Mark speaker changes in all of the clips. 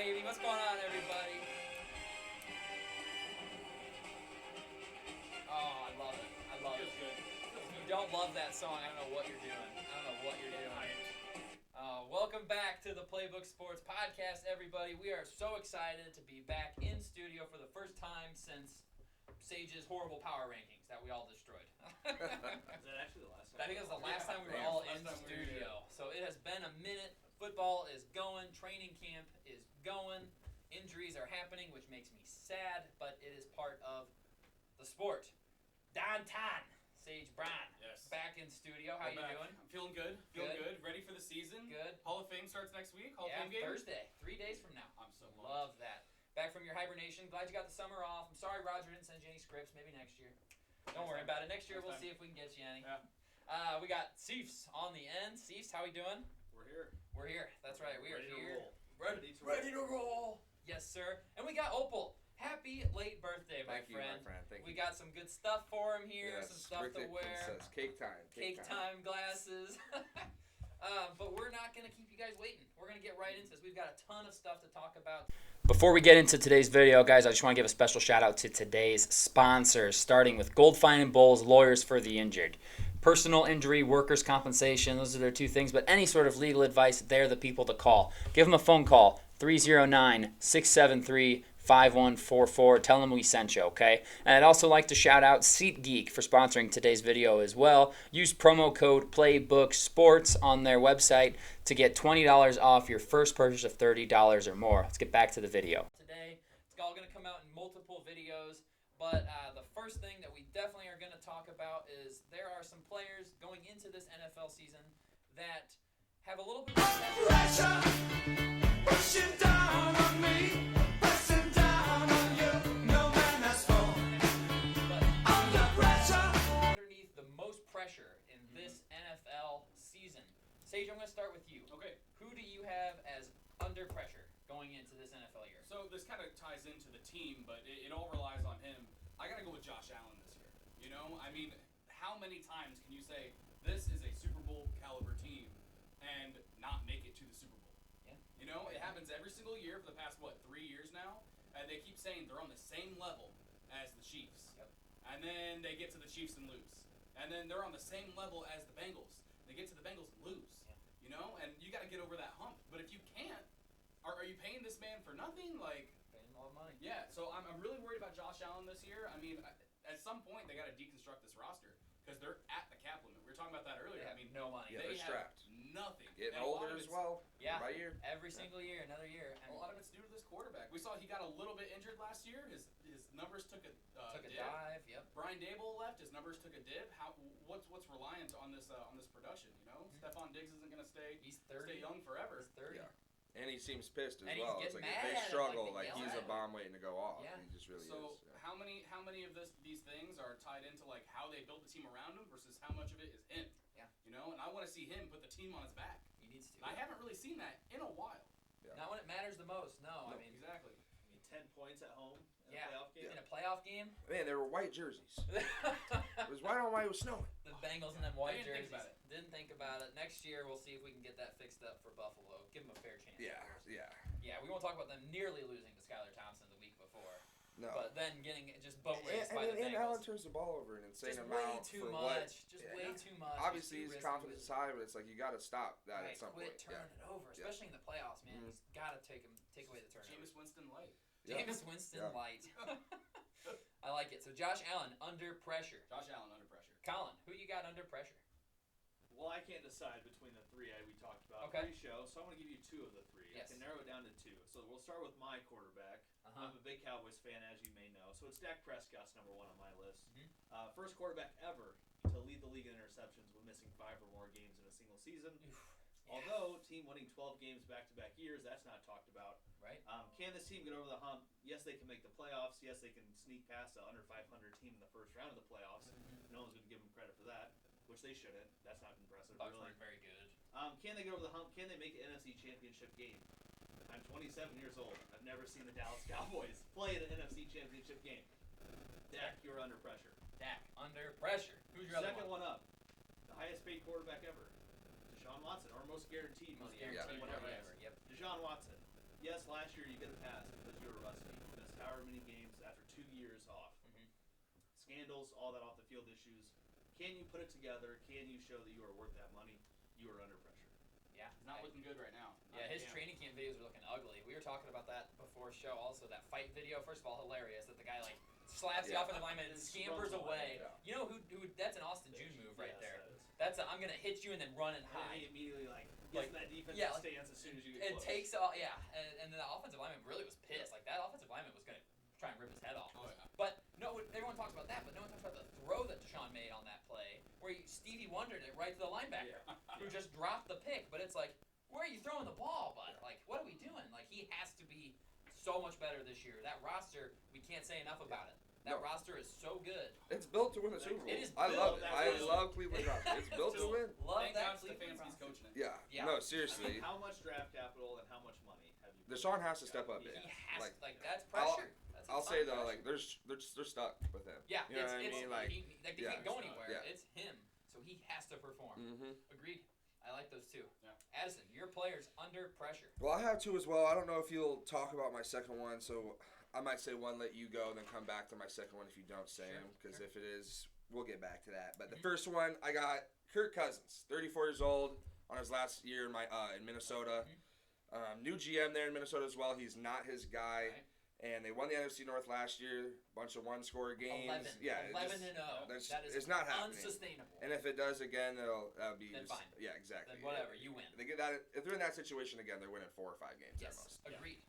Speaker 1: baby. What's going on, everybody? Oh, I love it. I love it. If you don't love that song, I don't know what you're doing. Welcome back to the Playbook Sports Podcast, everybody. We are so excited to be back in studio for the first time since Sage's horrible power rankings that we all destroyed.
Speaker 2: Is that actually the last time?
Speaker 1: I think it was the last time we were all in studio. So it has been a minute. Football is going. Training camp is going. Injuries are happening, which makes me sad, but it is part of the sport. Downtown, Sage Brown.
Speaker 2: Yes.
Speaker 1: Back in studio. How you doing?
Speaker 2: I'm feeling good. Good. Ready for the season.
Speaker 1: Good.
Speaker 2: Hall of Fame starts next week. Hall of Fame game.
Speaker 1: Thursday. 3 days from now.
Speaker 2: I'm so pumped.
Speaker 1: Love that. Back from your hibernation. Glad you got the summer off. I'm sorry Roger didn't send you any scripts. Maybe next year. Don't worry about it. Next year we'll see if we can get you any.
Speaker 2: Yeah.
Speaker 1: We got Cephs on the end. Cephs, how we doing?
Speaker 2: We're here.
Speaker 1: We're here. That's right. We are here.
Speaker 2: Ready to roll.
Speaker 1: Yes, sir. And we got Opal. Happy late birthday, my
Speaker 3: Thank
Speaker 1: friend.
Speaker 3: you, my friend. Thank
Speaker 1: We
Speaker 3: you.
Speaker 1: got some good stuff for him here.
Speaker 3: Yes,
Speaker 1: some stuff to wear.
Speaker 3: Princess. Cake time.
Speaker 1: Cake time glasses. But we're not going to keep you guys waiting. We're going to get right into this. We've got a ton of stuff to talk about. Before we get into today's video, guys, I just want to give a special shout out to today's sponsors, starting with Goldfine and Bowles, Lawyers for the Injured. Personal injury, workers' compensation, those are their two things, but any sort of legal advice, they're the people to call. Give them a phone call, 309-673-5144. Tell them we sent you, okay? And I'd also like to shout out SeatGeek for sponsoring today's video as well. Use promo code PlaybookSports on their website to get $20 off your first purchase of $30 or more. Let's get back to the video. Today, it's all going to come out in multiple videos, but the first thing that we definitely are going to talk about is there are some players going into this NFL season that have a little bit of
Speaker 4: pressure pushing down on me, pressing down on you. No man has fallen under pressure.
Speaker 1: Underneath the most pressure in this NFL season. Sage, I'm going to start with you.
Speaker 2: Okay.
Speaker 1: Who do you have as under pressure going into this NFL year?
Speaker 2: So this kind of ties into the team, but it all relies on him. I got to go with Josh Allen this year. You know, I mean, how many times can you say this is a Super Bowl caliber team and not make it to the Super Bowl?
Speaker 1: Yeah.
Speaker 2: You know, it happens every single year for the past, 3 years now? And they keep saying they're on the same level as the Chiefs.
Speaker 1: Yep.
Speaker 2: And then they get to the Chiefs and lose. And then they're on the same level as the Bengals. They get to the Bengals and lose.
Speaker 1: Yeah.
Speaker 2: You know, and you got to get over that hump. But if you can't, are you paying this man for nothing? Like,
Speaker 1: Paying a lot of money.
Speaker 2: yeah, so I'm really worried about Josh Allen this year. I mean, at some point, they got to deconstruct this roster because they're at the cap limit. We were talking about that earlier.
Speaker 1: They
Speaker 2: I
Speaker 1: have
Speaker 2: mean,
Speaker 1: no money.
Speaker 3: Yeah,
Speaker 2: they
Speaker 3: they're
Speaker 2: have
Speaker 3: strapped.
Speaker 2: nothing.
Speaker 3: Getting
Speaker 2: And a lot
Speaker 3: older
Speaker 2: of
Speaker 3: as
Speaker 2: it's-
Speaker 3: well.
Speaker 1: Yeah.
Speaker 3: By year.
Speaker 1: Every single year, another year. And
Speaker 2: A lot of it's due to this quarterback. We saw he got a little bit injured last year. His numbers took a
Speaker 1: took a
Speaker 2: dip.
Speaker 1: dive. Yep.
Speaker 2: Brian Dable left. His numbers took a dip. What's reliant on this production? You know, Stephon Diggs isn't gonna stay
Speaker 1: He's 30.
Speaker 2: young forever.
Speaker 1: He's 30.
Speaker 3: Yeah. And he seems pissed as
Speaker 1: And he's
Speaker 3: well. It's
Speaker 1: getting
Speaker 3: like
Speaker 1: mad
Speaker 3: if they
Speaker 1: at him,
Speaker 3: struggle,
Speaker 1: like,
Speaker 3: like
Speaker 1: they
Speaker 3: he's
Speaker 1: yell
Speaker 3: a
Speaker 1: at
Speaker 3: bomb waiting to go off.
Speaker 1: Yeah.
Speaker 3: He just really
Speaker 2: So
Speaker 3: is. Yeah.
Speaker 2: how many of these things are tied into like how they built the team around him versus how much of it is him?
Speaker 1: Yeah.
Speaker 2: You know, and I want to see him put the team on his back.
Speaker 1: He needs to.
Speaker 2: And I haven't really seen that in a while.
Speaker 3: Yeah.
Speaker 1: Not when it matters the most. No, I mean,
Speaker 2: Exactly.
Speaker 5: I mean, 10 points at home in
Speaker 1: Yeah.
Speaker 5: a playoff game.
Speaker 1: in a playoff game,
Speaker 3: Man, there were white jerseys. It was white on white. It was snowing.
Speaker 1: the Bengals and them white
Speaker 2: I didn't think
Speaker 1: jerseys.
Speaker 2: about it.
Speaker 1: Didn't think about it. Next year, we'll see if we can get that fixed up for Buffalo. Give them a fair chance.
Speaker 3: Yeah. Yeah.
Speaker 1: Yeah, we won't talk about them nearly losing to Skylar Thompson the week before,
Speaker 3: No.
Speaker 1: but then getting just boat raced
Speaker 3: and,
Speaker 1: by the
Speaker 3: and Allen
Speaker 1: Bengals.
Speaker 3: turns the ball over an insane
Speaker 1: Just way
Speaker 3: amount
Speaker 1: too
Speaker 3: for
Speaker 1: much.
Speaker 3: what.
Speaker 1: Just
Speaker 3: Yeah.
Speaker 1: way too much.
Speaker 3: Obviously,
Speaker 1: He's
Speaker 3: his
Speaker 1: too risky
Speaker 3: confidence is
Speaker 1: with-
Speaker 3: high, but it's like you got to stop that
Speaker 1: Right,
Speaker 3: at some
Speaker 1: quit
Speaker 3: point.
Speaker 1: turning it over,
Speaker 3: Yeah.
Speaker 1: especially in the playoffs, man.
Speaker 3: Mhm.
Speaker 1: He's got to take away the turnover.
Speaker 2: Jameis Winston light.
Speaker 3: Yeah.
Speaker 1: Jameis Winston
Speaker 3: Yeah.
Speaker 1: light. I like it. So Josh Allen under pressure.
Speaker 2: Josh Allen under pressure.
Speaker 1: Colin, who you got under pressure?
Speaker 5: Well, I can't decide between the three we talked about
Speaker 1: Okay.
Speaker 5: pre-show, so I'm going to give you two of the three.
Speaker 1: Yes.
Speaker 5: I can narrow it down to two. So we'll start with my quarterback.
Speaker 1: Uh-huh.
Speaker 5: I'm a big Cowboys fan, as you may know. So it's Dak Prescott's number one on my list.
Speaker 1: Mhm.
Speaker 5: First quarterback ever to lead the league in interceptions with missing 5 or more games in a single season. Although, team winning 12 games back-to-back years, that's not talked about.
Speaker 1: Right.
Speaker 5: Can this team get over the hump? Yes, they can make the playoffs. Yes, they can sneak past a under 500 team in the first round of the playoffs. No one's going to give them credit for that, which they shouldn't. That's not impressive,
Speaker 1: Bucks
Speaker 5: really.
Speaker 1: weren't very good.
Speaker 5: Can they get over the hump? Can they make an NFC Championship game? I'm 27 years old. I've never seen the Dallas Cowboys play in an NFC Championship game. Dak, you're under pressure.
Speaker 1: Dak under pressure. Who's your
Speaker 5: Second
Speaker 1: other one?
Speaker 5: one up, the highest paid quarterback ever, Deshaun Watson, or most guaranteed,
Speaker 1: Most
Speaker 5: guaranteed,
Speaker 1: guaranteed
Speaker 5: whatever.
Speaker 1: whatever. Yep.
Speaker 5: Deshaun Watson. yes, last year you get a pass because you were rusty. You missed however many games after 2 years off. Scandals, all that off the field issues. Can you put it together? Can you show that you are worth that money? You are under pressure.
Speaker 1: Yeah,
Speaker 2: He's not looking good right now.
Speaker 1: Yeah, his training camp videos are looking ugly. We were talking about that before show. Also, that fight video. First of all, hilarious that the guy like slaps the offensive lineman and scampers away.
Speaker 3: Yeah.
Speaker 1: You know who? That's an Austin June move right
Speaker 5: Yes,
Speaker 1: there.
Speaker 5: that is.
Speaker 1: That's a, I'm gonna hit you and then run and
Speaker 5: And then he
Speaker 1: hide.
Speaker 5: immediately gets
Speaker 1: Like,
Speaker 5: in that defensive
Speaker 1: yeah, like,
Speaker 5: stance as soon as you get
Speaker 1: It
Speaker 5: close.
Speaker 1: takes all, yeah, and then the offensive lineman really was pissed. Like that offensive lineman was gonna try and rip his head off.
Speaker 2: Oh, yeah.
Speaker 1: But no, everyone talks about that, but no one talks about the throw that Deshaun made on that play, where Stevie wondered it right to the linebacker, who just dropped the pick. But it's like, where are you throwing the ball, bud? Like, what are we doing? Like, he has to be so much better this year. That roster, we can't say enough about it. That
Speaker 3: No.
Speaker 1: roster is so good.
Speaker 3: It's built to win the Super Bowl.
Speaker 1: It is
Speaker 3: I
Speaker 1: built
Speaker 3: love it.
Speaker 1: that
Speaker 3: I
Speaker 1: way.
Speaker 3: love Cleveland roster. It's built to win.
Speaker 1: Love
Speaker 2: Thank
Speaker 1: that
Speaker 2: God
Speaker 1: Cleveland
Speaker 2: Stefanski's
Speaker 1: roster.
Speaker 2: coaching it.
Speaker 3: Yeah.
Speaker 1: Yeah.
Speaker 3: No,
Speaker 5: I mean,
Speaker 3: seriously.
Speaker 5: how much draft capital and how much money have you?
Speaker 3: Deshaun has to step up
Speaker 5: He
Speaker 3: big.
Speaker 1: He has
Speaker 3: Like,
Speaker 1: that's
Speaker 3: I'll-
Speaker 1: pressure. That's a
Speaker 3: I'll
Speaker 1: ton
Speaker 3: say
Speaker 1: of
Speaker 3: though,
Speaker 1: pressure.
Speaker 3: like they're stuck with him.
Speaker 1: Yeah,
Speaker 3: you know
Speaker 1: it's,
Speaker 3: what I
Speaker 1: it's
Speaker 3: mean? Like,
Speaker 1: they
Speaker 3: yeah,
Speaker 1: can't go
Speaker 3: it's
Speaker 1: anywhere.
Speaker 3: yeah.
Speaker 1: It's him, so he has to perform.
Speaker 3: Mm-hmm.
Speaker 1: Agreed. I like those two.
Speaker 2: Yeah.
Speaker 1: Addison, your players under pressure.
Speaker 3: Well, I have two as well. I don't know if you'll talk about my second one, so I might say one, let you go, then come back to my second one if you don't say
Speaker 1: Sure,
Speaker 3: him, because
Speaker 1: sure.
Speaker 3: if it is, we'll get back to that. But the first one, I got Kirk Cousins, 34 years old, on his last year in Minnesota. New GM there in Minnesota as well. He's not his guy.
Speaker 1: Right.
Speaker 3: And they won the NFC North last year, bunch of one-score games.
Speaker 1: 11.
Speaker 3: Yeah, it
Speaker 1: 11
Speaker 3: just-
Speaker 1: and 0.
Speaker 3: that's-
Speaker 1: That is
Speaker 3: it's not happening.
Speaker 1: unsustainable.
Speaker 3: And if it does again, that'll be
Speaker 1: Then
Speaker 3: just,
Speaker 1: fine.
Speaker 3: yeah, exactly.
Speaker 1: Then whatever, you win.
Speaker 3: They get that if they're in that situation again, they're winning 4 or 5 games at
Speaker 1: Yes,
Speaker 3: most.
Speaker 1: agreed.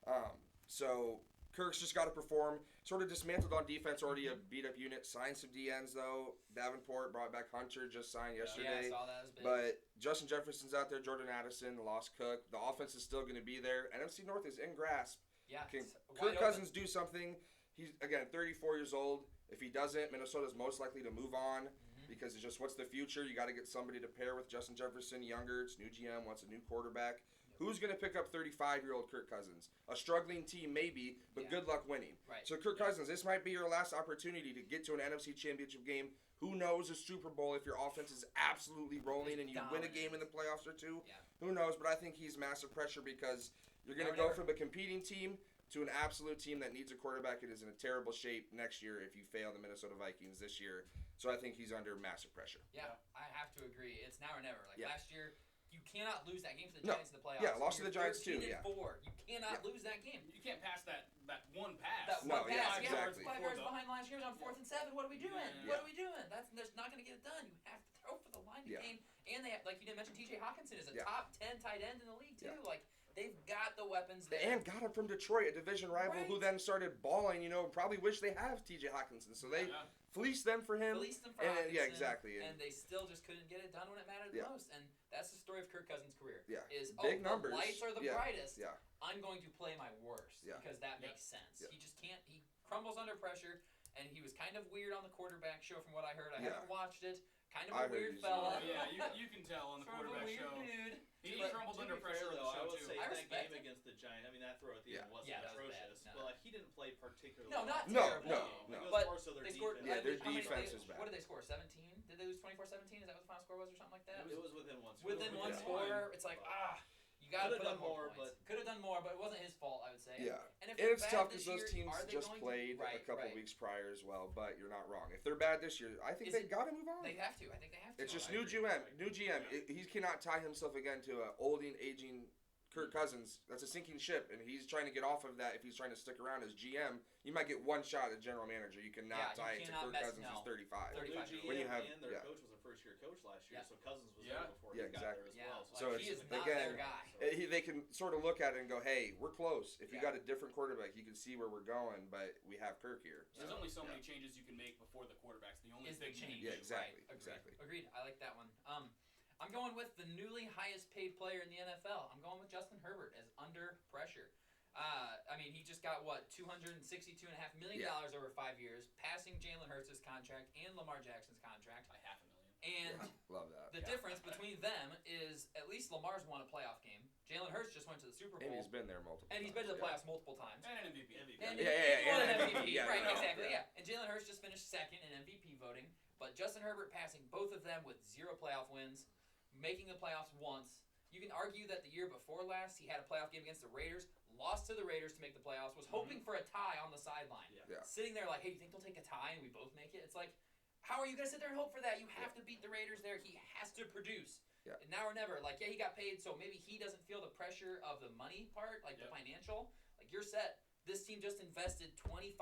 Speaker 3: So Kirk's just got to perform. Sort of dismantled on defense, already
Speaker 1: Mm-hmm.
Speaker 3: a beat up unit. Signed some DNs though. Davenport brought back Hunter, just signed
Speaker 1: Yeah, I
Speaker 3: yesterday.
Speaker 1: saw that as big.
Speaker 3: But Justin Jefferson's out there, Jordan Addison, lost Cook. The offense is still going to be there. NFC North is in grasp.
Speaker 1: yeah,
Speaker 3: Can
Speaker 1: it's wide
Speaker 3: Kirk
Speaker 1: open.
Speaker 3: Cousins do something? He's again 34 years old. If he doesn't, Minnesota's most likely to move on because it's just what's the future? You got to get somebody to pair with Justin Jefferson, younger. It's new GM, wants a new quarterback. Who's going to pick up 35-year-old Kirk Cousins? A struggling team, maybe, but
Speaker 1: Yeah.
Speaker 3: good luck winning.
Speaker 1: Right.
Speaker 3: So, Kirk Cousins, this might be your last opportunity to get to an NFC Championship game. Who knows a Super Bowl if your offense is absolutely rolling and you win a
Speaker 1: Dominant.
Speaker 3: game in the playoffs or two?
Speaker 1: Yeah.
Speaker 3: Who knows? But I think he's massive pressure because you're going to
Speaker 1: Never,
Speaker 3: go
Speaker 1: never.
Speaker 3: from a competing team to an absolute team that needs a quarterback. It is in a terrible shape next year if you fail the Minnesota Vikings this year. So I think he's under massive pressure.
Speaker 1: Yeah, I have to agree. It's now or never. Like
Speaker 3: Yeah.
Speaker 1: last year, you cannot lose that game to the
Speaker 3: No.
Speaker 1: Giants in the playoffs.
Speaker 3: Yeah, lost to
Speaker 1: You're
Speaker 3: the Giants too,
Speaker 1: 13-4. You cannot
Speaker 3: Yeah.
Speaker 1: lose that game.
Speaker 2: You can't pass that one pass.
Speaker 1: That
Speaker 3: No,
Speaker 1: one
Speaker 3: yeah,
Speaker 1: pass,
Speaker 3: exactly.
Speaker 1: 5
Speaker 2: Before
Speaker 1: yards
Speaker 2: the-
Speaker 1: behind last year on 4th and 7. What are we doing?
Speaker 2: Yeah.
Speaker 1: What are we doing? That's not going to get it done. You have to throw for the line to
Speaker 3: Yeah.
Speaker 1: gain. And they have, like you didn't mention, T.J. Hawkinson is a
Speaker 3: Yeah.
Speaker 1: top 10 tight end in the league too.
Speaker 3: Yeah.
Speaker 1: Like they've got the weapons there.
Speaker 3: And got him from Detroit, a division rival who
Speaker 1: Right.
Speaker 3: then started balling, probably wish they have TJ Hawkinson. So they
Speaker 2: Yeah.
Speaker 3: fleeced them for him.
Speaker 1: Released them for
Speaker 3: and,
Speaker 1: Hawkinson,
Speaker 3: yeah, exactly.
Speaker 1: And they still just couldn't get it done when it mattered the
Speaker 3: Yeah.
Speaker 1: most. And that's the story of Kirk Cousins' career.
Speaker 3: Yeah.
Speaker 1: Is
Speaker 3: Big numbers.
Speaker 1: the lights are the
Speaker 3: Yeah.
Speaker 1: brightest.
Speaker 3: Yeah.
Speaker 1: I'm going to play my worst
Speaker 3: Yeah.
Speaker 1: because that
Speaker 2: Yeah.
Speaker 1: makes sense.
Speaker 3: Yeah.
Speaker 1: He just can't. He crumbles under pressure, and he was kind of weird on the quarterback show from what I heard. I
Speaker 3: Yeah.
Speaker 1: haven't watched it. Kind of
Speaker 3: I
Speaker 1: a
Speaker 3: heard
Speaker 1: weird
Speaker 3: he's
Speaker 1: fella.
Speaker 2: Oh, yeah, you can tell on the
Speaker 1: Sort of a
Speaker 2: quarterback
Speaker 1: weird
Speaker 2: show.
Speaker 1: dude.
Speaker 2: He
Speaker 1: But-
Speaker 2: crumbles
Speaker 5: To
Speaker 2: under
Speaker 5: be fair,
Speaker 2: pressure on
Speaker 5: though,
Speaker 2: the
Speaker 5: I
Speaker 2: show
Speaker 5: would
Speaker 2: too.
Speaker 5: say
Speaker 1: I
Speaker 5: that
Speaker 1: respect
Speaker 5: game
Speaker 1: it.
Speaker 5: against the Giants. I mean, that throw at the
Speaker 3: Yeah.
Speaker 5: end wasn't
Speaker 1: Yeah, that was
Speaker 5: atrocious,
Speaker 1: bad, no.
Speaker 5: but like he didn't play particularly.
Speaker 1: No, not
Speaker 3: No,
Speaker 1: terrible.
Speaker 3: no,
Speaker 5: It
Speaker 3: no.
Speaker 5: was
Speaker 1: But
Speaker 5: more so their
Speaker 1: they scored.
Speaker 5: defense.
Speaker 3: Yeah, their
Speaker 1: how many-
Speaker 3: defense is bad.
Speaker 1: What did they score? 17? Did they lose 24-17? Is that what the final score was, or something like that?
Speaker 5: It was within one score.
Speaker 1: Within one
Speaker 3: Yeah.
Speaker 1: score, it's like you got to
Speaker 5: Could've
Speaker 1: put
Speaker 5: done
Speaker 1: up more
Speaker 5: more,
Speaker 1: points.
Speaker 5: but-
Speaker 1: Could have done more, but it wasn't his fault, I would say.
Speaker 3: Yeah.
Speaker 1: And if
Speaker 3: And
Speaker 1: they're
Speaker 3: it's
Speaker 1: bad
Speaker 3: tough
Speaker 1: this
Speaker 3: because those
Speaker 1: year,
Speaker 3: teams
Speaker 1: are they
Speaker 3: just
Speaker 1: going
Speaker 3: played
Speaker 1: to,
Speaker 3: a couple
Speaker 1: right.
Speaker 3: weeks prior as well, but you're not wrong. If they're bad this year, I think
Speaker 1: Is
Speaker 3: they
Speaker 1: it-
Speaker 3: got to move on.
Speaker 1: They have to. I think they have to.
Speaker 3: It's just
Speaker 2: I
Speaker 3: new
Speaker 2: agree.
Speaker 3: GM. New GM. He cannot tie himself again to an olding, aging Kirk Cousins. That's a sinking ship, and he's trying to get off of that. If he's trying to stick around as GM, you might get one shot at general manager. You cannot
Speaker 1: Yeah, you
Speaker 3: tie it to
Speaker 1: cannot
Speaker 3: Kirk
Speaker 1: mess-
Speaker 3: Cousins
Speaker 1: no.
Speaker 3: who's 35.
Speaker 1: 35.
Speaker 5: Their GM
Speaker 3: When you have-
Speaker 5: and their
Speaker 3: yeah.
Speaker 5: coach was a first-year coach last year,
Speaker 1: Yeah.
Speaker 5: so Cousins was
Speaker 2: Yeah.
Speaker 5: there before
Speaker 3: Yeah,
Speaker 5: he got there
Speaker 3: exactly.
Speaker 5: as
Speaker 1: Yeah,
Speaker 5: well.
Speaker 1: like,
Speaker 3: So
Speaker 1: he
Speaker 3: it's
Speaker 1: is not
Speaker 3: again,
Speaker 1: their guy.
Speaker 3: They can sort of look at it and go, "Hey, we're close. If you
Speaker 1: Yeah.
Speaker 3: got a different quarterback, you can see where we're going, but we have Kirk here."
Speaker 2: There's
Speaker 3: So,
Speaker 2: only so
Speaker 3: yeah.
Speaker 2: many changes you can make before the quarterback's the only
Speaker 1: Is the
Speaker 2: big
Speaker 1: change.
Speaker 3: Yeah, exactly,
Speaker 1: Right. Agreed.
Speaker 3: exactly.
Speaker 1: Agreed. I like that one. I'm going with the newly highest paid player in the NFL. I'm going with Justin Herbert as under pressure. I mean, he just got, $262.5 million over 5 years, passing Jalen Hurts' contract and Lamar Jackson's contract.
Speaker 2: by $500,000.
Speaker 1: And
Speaker 3: Yeah, love that.
Speaker 1: the difference between them is at least Lamar's won a playoff game. Jalen Hurts just went to the Super Bowl.
Speaker 3: And he's been there multiple.
Speaker 1: And he's been to the
Speaker 3: times,
Speaker 1: playoffs multiple times.
Speaker 2: And an MVP.
Speaker 1: And
Speaker 3: Yeah, yeah,
Speaker 1: he won
Speaker 3: yeah,
Speaker 1: an
Speaker 3: yeah,
Speaker 1: MVP.
Speaker 3: yeah,
Speaker 1: Right,
Speaker 3: no,
Speaker 1: exactly,
Speaker 3: yeah.
Speaker 1: yeah. And Jalen Hurts just finished second in MVP voting. But Justin Herbert passing both of them with 0 playoff wins, making the playoffs once. You can argue that the year before last, he had a playoff game against the Raiders, lost to the Raiders to make the playoffs, was hoping for a tie on the sideline.
Speaker 3: Yeah.
Speaker 1: Sitting there like, hey, you think they'll take a tie and we both make it? It's like, how are you going to sit there and hope for that? You have to beat the Raiders there. He has to produce.
Speaker 3: Yeah.
Speaker 1: And now or never. Like, yeah, he got paid, so maybe he doesn't feel the pressure of the money part, like the financial. Like, you're set. This team just invested 25%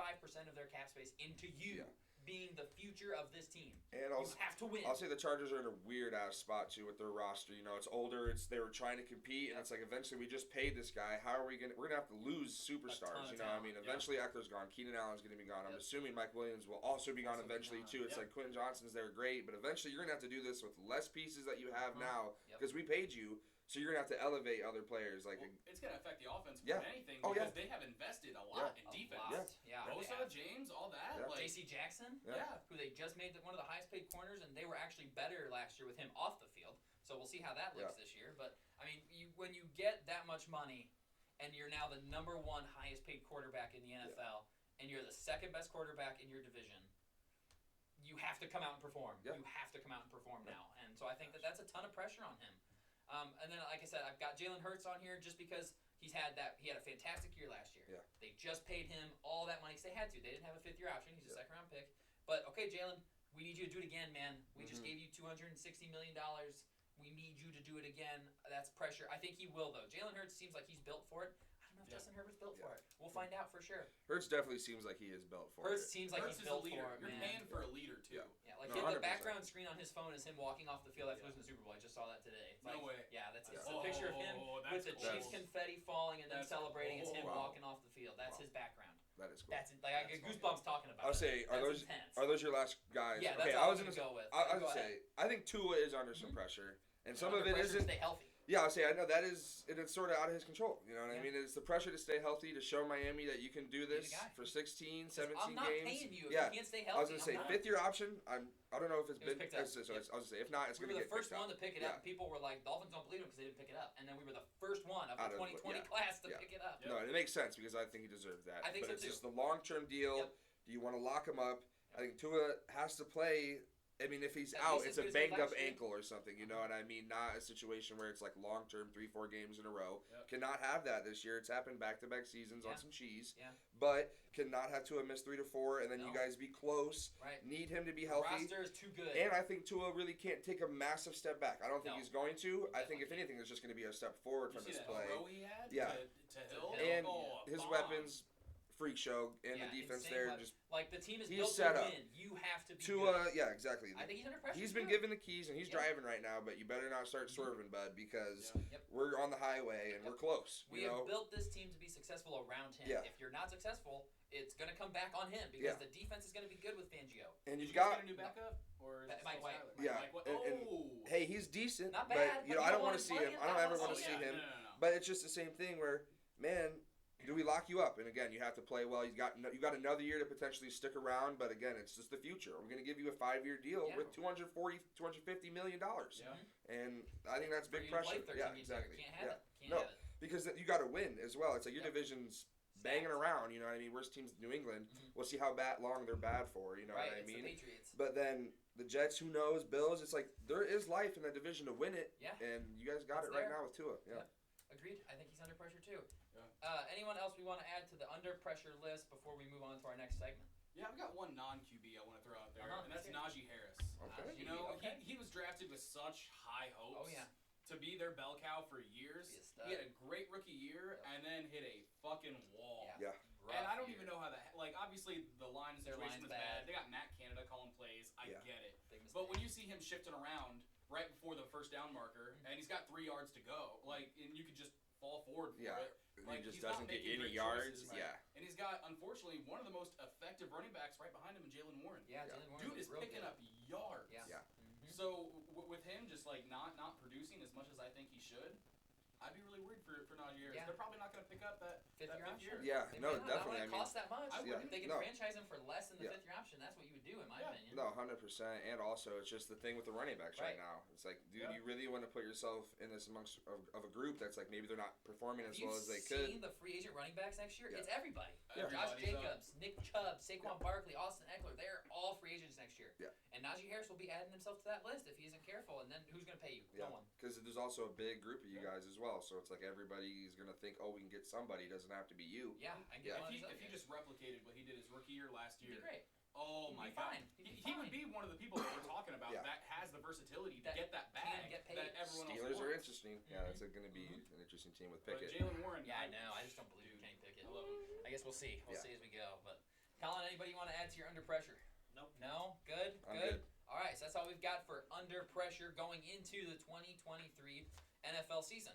Speaker 1: of their cap space into you being the future of this team.
Speaker 3: And
Speaker 1: you have to win.
Speaker 3: I'll say the Chargers are in a weird ass spot too with their roster. You know, it's older. They were trying to compete, and it's like eventually we just paid this guy. How are we gonna? We're gonna have to lose superstars. You know, I mean, eventually Eckler's gone. Keenan Allen's gonna be gone. I'm assuming Mike Williams will also be gone eventually too. It's like Quentin Johnson's there, great, but eventually you're gonna have to do this with less pieces that you have now because we paid you. So you're gonna have to elevate other players. Like
Speaker 2: it's gonna affect the offense more than anything because they have invested a lot in defense. Bosa, James, all that. Like
Speaker 1: J.C. Jackson, who they just made one of the highest paid corners, and they were actually better last year with him off the field. So we'll see how that looks this year. But I mean, when you get that much money, and you're now the number 1 highest paid quarterback in the NFL, and you're the second best quarterback in your division, you have to come out and perform. You have to come out and perform now. And so I think that's a ton of pressure on him. And then, like I said, I've got Jalen Hurts on here just because he had a fantastic year last year.
Speaker 3: Yeah.
Speaker 1: They just paid him all that money because they had to. They didn't have a 5th-year option. He's a second-round pick. But, okay, Jalen, we need you to do it again, man. We just gave you $260 million. We need you to do it again. That's pressure. I think he will, though. Jalen Hurts seems like he's built for it. I don't know if Justin Herbert's built for it. We'll find out for sure.
Speaker 3: Hurts definitely seems like he is built for it.
Speaker 1: Hurts seems like he's built for it,
Speaker 2: You're
Speaker 1: man.
Speaker 2: paying for a leader, too.
Speaker 1: Yeah, like
Speaker 3: No,
Speaker 1: the
Speaker 3: 100%.
Speaker 1: background screen on his phone is him walking off the field after losing the Super Bowl. I just saw that today. It's
Speaker 2: No
Speaker 1: like,
Speaker 2: way.
Speaker 1: Yeah, it's a picture of him with
Speaker 2: that's
Speaker 1: the
Speaker 2: cool.
Speaker 1: Chiefs confetti falling and then celebrating. It's him
Speaker 3: Wow.
Speaker 1: walking off the field. That's his background.
Speaker 3: That is cool.
Speaker 1: That's it. Like I get goosebumps talking about it.
Speaker 3: I'll say, are
Speaker 1: That's
Speaker 3: those
Speaker 1: intense.
Speaker 3: your last guys?
Speaker 1: Yeah, that's
Speaker 3: okay,
Speaker 1: all
Speaker 3: I was
Speaker 1: I'm
Speaker 3: gonna
Speaker 1: gonna go with.
Speaker 3: I was
Speaker 1: Go
Speaker 3: gonna
Speaker 1: ahead.
Speaker 3: say, I think Tua is under some pressure, and some of
Speaker 1: Under
Speaker 3: it
Speaker 1: pressure to
Speaker 3: isn't.
Speaker 1: stay healthy.
Speaker 3: Yeah, I'll say I know that is it's sort of out of his control. You know what I mean? It's the pressure to stay healthy, to show Miami that you can do this
Speaker 1: the guy.
Speaker 3: for 16, 17
Speaker 1: I'm not
Speaker 3: games.
Speaker 1: paying you if
Speaker 3: yeah.
Speaker 1: you can't stay healthy.
Speaker 3: I was gonna say
Speaker 1: I'm not.
Speaker 3: 5th-year option. I don't know if it's
Speaker 1: It was
Speaker 3: been.
Speaker 1: picked up.
Speaker 3: So I was gonna say if not, it's
Speaker 1: We
Speaker 3: gonna
Speaker 1: were the
Speaker 3: get
Speaker 1: first
Speaker 3: picked
Speaker 1: one
Speaker 3: up.
Speaker 1: to pick it up, and people were like, Dolphins don't believe him because they didn't pick it up. And then we were the first one of the
Speaker 3: Out of-
Speaker 1: 2020
Speaker 3: yeah.
Speaker 1: class to
Speaker 3: Yeah.
Speaker 1: pick it up.
Speaker 3: No, and it makes sense because I think he deserves that.
Speaker 1: I think
Speaker 3: but
Speaker 1: so
Speaker 3: it's
Speaker 1: too.
Speaker 3: just the long-term deal.
Speaker 1: Yep.
Speaker 3: Do you want to lock him up? I think Tua has to play. I mean, if he's
Speaker 1: At
Speaker 3: out,
Speaker 1: least
Speaker 3: it's
Speaker 1: as
Speaker 3: a
Speaker 1: good as he
Speaker 3: banged up
Speaker 1: last year.
Speaker 3: ankle or something, you know what I mean? Not a situation where it's like long-term 3-4 games in a row.
Speaker 2: Yep.
Speaker 3: Cannot have that this year. It's happened back-to-back seasons
Speaker 1: Yeah.
Speaker 3: on some cheese.
Speaker 1: Yeah.
Speaker 3: But cannot have Tua miss 3 to 4, and then
Speaker 1: No.
Speaker 3: you guys be close.
Speaker 1: Right.
Speaker 3: Need him to be
Speaker 1: The
Speaker 3: healthy.
Speaker 1: roster is too good.
Speaker 3: And I think Tua really can't take a massive step back. I don't think
Speaker 1: No.
Speaker 3: he's going to. I think
Speaker 1: definitely
Speaker 3: if anything, there's just going to be a step forward
Speaker 2: You
Speaker 3: from
Speaker 2: see
Speaker 3: his
Speaker 2: that
Speaker 3: play.
Speaker 2: throw he had
Speaker 3: Yeah.
Speaker 2: to Hill?
Speaker 3: And
Speaker 2: Oh,
Speaker 3: his
Speaker 2: bomb.
Speaker 3: weapons, freak show, and
Speaker 1: Yeah,
Speaker 3: the defense
Speaker 1: insane
Speaker 3: there
Speaker 1: weapon.
Speaker 3: just
Speaker 1: like the team is
Speaker 3: he's
Speaker 1: built
Speaker 3: set
Speaker 1: to
Speaker 3: up.
Speaker 1: win. You have to be
Speaker 3: Tua.
Speaker 1: good.
Speaker 3: Yeah, exactly.
Speaker 1: I think he's under pressure.
Speaker 3: He's been
Speaker 1: too.
Speaker 3: given the keys and he's
Speaker 1: Yeah.
Speaker 3: driving right now, but you better not start swerving, bud, because
Speaker 1: Yep.
Speaker 3: we're on the highway and we're close.
Speaker 1: We
Speaker 3: you know?
Speaker 1: have built this team to be successful around him.
Speaker 3: Yeah.
Speaker 1: If you're not successful, it's going to come back on him because
Speaker 3: Yeah.
Speaker 1: the defense is going to be good with Fangio.
Speaker 3: and
Speaker 2: Did
Speaker 3: you've
Speaker 2: you guys
Speaker 3: got
Speaker 2: get a new backup? Or is it
Speaker 1: Mike
Speaker 2: still
Speaker 1: White.
Speaker 2: Skyler?
Speaker 3: Yeah,
Speaker 2: Mike White.
Speaker 3: and-
Speaker 2: Oh.
Speaker 3: hey, he's decent,
Speaker 1: Not bad,
Speaker 3: but you
Speaker 1: but
Speaker 3: know
Speaker 1: you
Speaker 3: I
Speaker 1: don't
Speaker 3: don't
Speaker 1: want
Speaker 3: want to
Speaker 1: him
Speaker 3: see
Speaker 1: playing
Speaker 3: him.
Speaker 1: that
Speaker 3: I don't ever
Speaker 1: much.
Speaker 3: want
Speaker 1: Oh,
Speaker 3: to
Speaker 1: yeah.
Speaker 3: see him.
Speaker 2: No.
Speaker 3: But it's just the same thing where, man, do we lock you up? And again, you have to play well. You got another year to potentially stick around, but again, it's just the future. We're going to give you a 5-year deal
Speaker 1: Yeah.
Speaker 3: with $250 million.
Speaker 2: Yeah.
Speaker 3: And I think that's
Speaker 1: For
Speaker 3: big
Speaker 1: you to play
Speaker 3: pressure.
Speaker 1: 13
Speaker 3: Yeah,
Speaker 1: games,
Speaker 3: exactly.
Speaker 1: You can't have
Speaker 3: yeah.
Speaker 1: it. Can't
Speaker 3: No,
Speaker 1: have it.
Speaker 3: because you got to win as well. It's like your
Speaker 1: Yep.
Speaker 3: division's banging around. You know what I mean? Worst teams, New England. We'll see how long they're bad for. You know
Speaker 1: Right,
Speaker 3: what I
Speaker 1: it's the
Speaker 3: mean?
Speaker 1: Patriots.
Speaker 3: But then the Jets, who knows? Bills. It's like there is life in that division to win it.
Speaker 1: Yeah.
Speaker 3: And you guys got
Speaker 1: It's
Speaker 3: it right
Speaker 1: there.
Speaker 3: now with Tua. Yeah.
Speaker 1: Yep. Agreed. I think he's under pressure too.
Speaker 2: Yeah.
Speaker 1: Anyone else we want to add to the under pressure list before we move on to our next segment?
Speaker 2: Yeah, I've got one non-QB I want to throw out there,
Speaker 1: Uh-huh,
Speaker 2: and that's
Speaker 1: let's
Speaker 2: Najee Harris.
Speaker 3: Okay.
Speaker 2: You know,
Speaker 1: Okay.
Speaker 2: he was drafted with such high hopes.
Speaker 1: Oh, yeah.
Speaker 2: To be their bell cow for years.
Speaker 1: Be a stud.
Speaker 2: He had a great rookie year and then hit a fucking wall.
Speaker 3: Yeah.
Speaker 2: And I don't
Speaker 1: Rough
Speaker 2: even
Speaker 1: year.
Speaker 2: know how that. Like, obviously, the line
Speaker 1: Their
Speaker 2: situation
Speaker 1: line's
Speaker 2: was
Speaker 1: bad.
Speaker 2: bad. They got Matt Canada calling plays. I
Speaker 3: Yeah.
Speaker 2: get it.
Speaker 1: Big mistake.
Speaker 2: But when you see him shifting around right before the first down marker, and he's got 3 yards to go, like, and you could just fall forward for
Speaker 3: Yeah.
Speaker 2: it.
Speaker 3: And
Speaker 2: Like,
Speaker 3: he just
Speaker 2: he's not
Speaker 3: doesn't get
Speaker 2: making
Speaker 3: any
Speaker 2: great
Speaker 3: yards.
Speaker 2: choices.
Speaker 3: Yeah.
Speaker 2: And he's got, unfortunately, one of the most effective running backs right behind him in Jalen Warren.
Speaker 1: Yeah,
Speaker 3: Yeah.
Speaker 1: Jalen Warren
Speaker 2: Dude
Speaker 1: looks
Speaker 2: is
Speaker 1: real
Speaker 2: picking
Speaker 1: good.
Speaker 2: up yards.
Speaker 1: Yeah.
Speaker 3: Yeah.
Speaker 2: So with him just like not producing as much as I think he should, I'd be really worried for Najee Harris.
Speaker 1: Yeah.
Speaker 2: They're probably not going to pick up that
Speaker 1: Fifth year
Speaker 2: fifth
Speaker 1: option?
Speaker 3: Yeah,
Speaker 1: They
Speaker 3: no,
Speaker 1: may not.
Speaker 3: definitely.
Speaker 1: Not when
Speaker 3: I
Speaker 1: it
Speaker 3: mean,
Speaker 1: costs that much.
Speaker 2: I wouldn't.
Speaker 1: If they can
Speaker 3: No.
Speaker 1: franchise him for less than the
Speaker 3: Yeah.
Speaker 1: 5th year option, that's what you would do, in my
Speaker 2: Yeah.
Speaker 1: opinion.
Speaker 3: No, 100%. And also, it's just the thing with the running backs right,
Speaker 1: Right.
Speaker 3: now. It's like, dude,
Speaker 2: Yeah.
Speaker 3: you really want to put yourself in this amongst of a group that's like maybe they're not performing as
Speaker 1: Have you
Speaker 3: well as they
Speaker 1: seen
Speaker 3: could.
Speaker 1: the free agent running backs next year?
Speaker 3: Yeah.
Speaker 1: It's everybody.
Speaker 3: Yeah.
Speaker 1: Josh
Speaker 2: Everybody's up.
Speaker 1: Jacobs, Nick Chubb, Saquon Barkley, Austin Eckler. They're all free agents next year.
Speaker 3: Yeah.
Speaker 1: And Najee Harris will be adding himself to that list if he isn't careful. And then who's going to pay you?
Speaker 3: Yeah,
Speaker 1: No one.
Speaker 3: because there's also a big group of you guys as well. so it's like everybody's gonna think, oh, we can get somebody. It doesn't have to be you.
Speaker 1: Yeah, I can
Speaker 3: Yeah.
Speaker 1: get one of
Speaker 2: If
Speaker 1: these
Speaker 2: he
Speaker 1: other guys.
Speaker 2: just replicated what he did his rookie year last
Speaker 1: He'd be
Speaker 2: year,
Speaker 1: great.
Speaker 2: oh
Speaker 1: He'd
Speaker 2: my
Speaker 1: be
Speaker 2: god,
Speaker 1: fine. He'd be
Speaker 2: he would
Speaker 1: fine.
Speaker 2: be one of the people that we're talking about
Speaker 3: Yeah.
Speaker 2: that has the versatility to
Speaker 1: That
Speaker 2: get that
Speaker 1: can
Speaker 2: bag
Speaker 1: get paid.
Speaker 2: that everyone else
Speaker 3: Steelers are
Speaker 2: wants.
Speaker 3: interesting. Yeah, it's going to be an interesting team with
Speaker 2: But
Speaker 3: Pickett.
Speaker 2: Jalen Warren,
Speaker 1: Yeah, I know. I just don't believe in
Speaker 2: Dude,
Speaker 1: Kenny Pickett.
Speaker 2: I love him.
Speaker 1: I guess we'll see. We'll
Speaker 3: Yeah.
Speaker 1: see as we go. But Colin, anybody you want to add to your under pressure?
Speaker 5: Nope.
Speaker 1: No? Good?
Speaker 3: I'm good.
Speaker 1: All right, so that's all we've got for under pressure going into the 2023 NFL season.